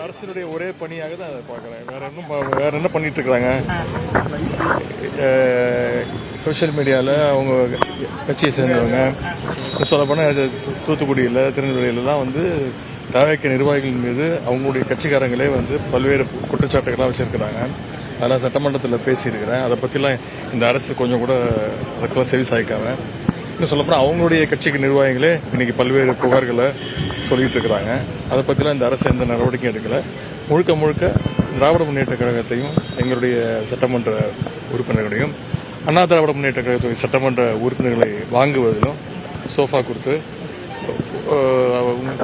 அரசினுடைய ஒரே பணியாக தான் அதை பார்க்குறேன். வேற என்ன பண்ணிட்டு இருக்கிறாங்க? சோஷியல் மீடியாவில் அவங்க கட்சியை சேர்ந்தவங்க சொல்லப்போனால் தூத்துக்குடியில் திருநெல்வேலியிலலாம் வந்து தவிக்க நிர்வாகிகள் மீது அவங்களுடைய கட்சிக்காரங்களே வந்து பல்வேறு குற்றச்சாட்டுகள்லாம் வச்சிருக்கிறாங்க. அதெல்லாம் சட்டமன்றத்தில் பேசியிருக்கிறேன். அதை பற்றிலாம் இந்த அரசு கொஞ்சம் கூட அதுக்கெல்லாம் செவி சாய்க்காம இன்னும் சொல்லப்போனால் அவங்களுடைய கட்சிக்கு நிர்வாகிகளே இன்னைக்கு பல்வேறு புகார்களை சொல்லிட்டு இருக்கிறாங்க. அதை பற்றிலாம் இந்த அரசு எந்த நடவடிக்கையும் எடுக்கலை. முழுக்க முழுக்க திராவிட முன்னேற்ற கழகத்தையும் எங்களுடைய சட்டமன்ற உறுப்பினர்களையும் அண்ணா திராவிட முன்னேற்ற கழகத்துடைய சட்டமன்ற உறுப்பினர்களை வாங்குவதிலும் சோஃபா கொடுத்து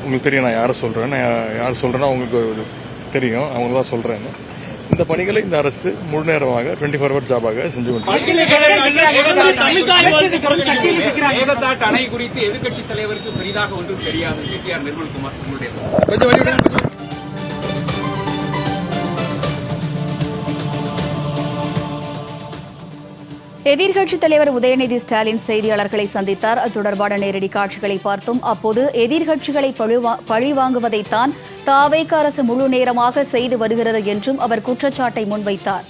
உங்களுக்கு தெரியும் நான் யாரை சொல்கிறேன்னா உங்களுக்கு தெரியும் அவங்க தான் சொல்கிறேன்னு இந்த பணிகளை இந்த அரசு முழு நேரமாக 24 ஹவர் ஜாபாக செஞ்சு அணை குறித்து எதிர்கட்சி தலைவருக்கு பெரிதாக ஒன்றும் தெரியாது. சிடிஆர் நிர்மல்குமார் எதிர்க்கட்சித் தலைவர் உதயநிதி ஸ்டாலின் செய்தியாளர்களை சந்தித்தார். அது தொடர்பான நேரடி காட்சிகளை பார்த்தோம். அப்போது எதிர்க்கட்சிகளை பழிவாங்குவதைத்தான் தாவேக அரசு முழு நேரமாக செய்து வருகிறது என்றும் அவர் குற்றச்சாட்டை முன்வைத்தார்.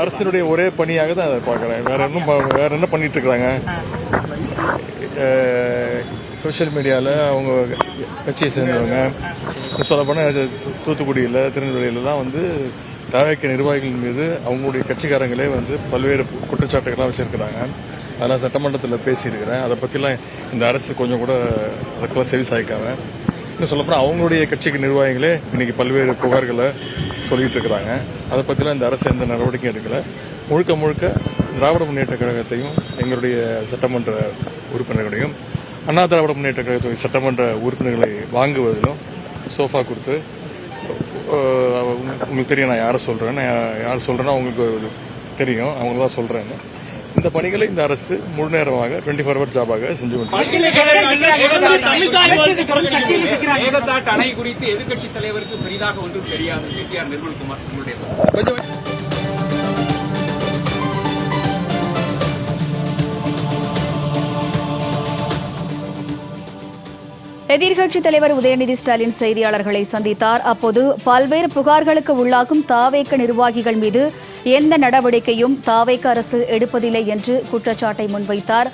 அரசினுடைய ஒரே பணியாக தான் அதை பார்க்குறேன். வேற என்ன பண்ணிட்டு இருக்கிறாங்க? சோஷியல் மீடியாவில் அவங்க கட்சியை சேர்ந்தவங்க சொல்லப்போனால் தூத்துக்குடியில் திருநெல்வேலியிலலாம் வந்து தவிக்க நிர்வாகிகள் மீது அவங்களுடைய கட்சிக்காரங்களே வந்து பல்வேறு குற்றச்சாட்டுகள்லாம் வச்சிருக்கிறாங்க. அதெல்லாம் சட்டமன்றத்தில் பேசியிருக்கிறேன். அதை பற்றிலாம் இந்த அரசு கொஞ்சம் கூட அதுக்கெல்லாம் செவி சாய்க்காம இன்னும் சொல்லப்போனால் அவங்களுடைய கட்சிக்கு நிர்வாகிகளே இன்னைக்கு பல்வேறு புகார்களை சொல்லிட்டு இருக்கிறாங்க. அதை பற்றிலாம் இந்த அரசு எந்த நடவடிக்கையும் எடுக்கலை. முழுக்க முழுக்க திராவிட முன்னேற்ற கழகத்தையும் எங்களுடைய சட்டமன்ற உறுப்பினர்களையும் அண்ணா திராவிட முன்னேற்ற கழகத்துடைய சட்டமன்ற உறுப்பினர்களை வாங்குவதிலும் சோஃபா கொடுத்து உங்களுக்கு தெரியும் நான் யாரை சொல்கிறேன்னா உங்களுக்கு தெரியும் அவங்க தான் சொல்கிறேன்னு இந்த பணிகளை இந்த அரசு முழு நேரமாக 24 ஹவர் ஜாபாக செஞ்சு அணை குறித்து எதிர்கட்சி தலைவருக்கு பெரிதாக ஒன்றும் தெரியாது. சிடிஆர் நிர்மல்குமார் எதிர்க்கட்சித் தலைவர் உதயநிதி ஸ்டாலின் செய்தியாளர்களை சந்தித்தார். அப்போது பல்வேறு புகார்களுக்கு உள்ளாகும் தாவேக நிர்வாகிகள் மீது எந்த நடவடிக்கையும் தாவேக அரசு எடுப்பதில்லை என்று குற்றச்சாட்டை முன்வைத்தார்.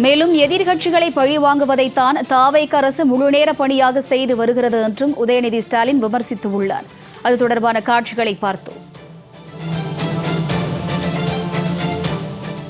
மேலும் எதிர்க்கட்சிகளை பழிவாங்குவதைத்தான் தாவேக அரசு முழுநேர பணியாக செய்து வருகிறது என்றும் உதயநிதி ஸ்டாலின் விமர்சித்துள்ளார். அது தொடர்பான காட்சிகளை பார்த்தோம்.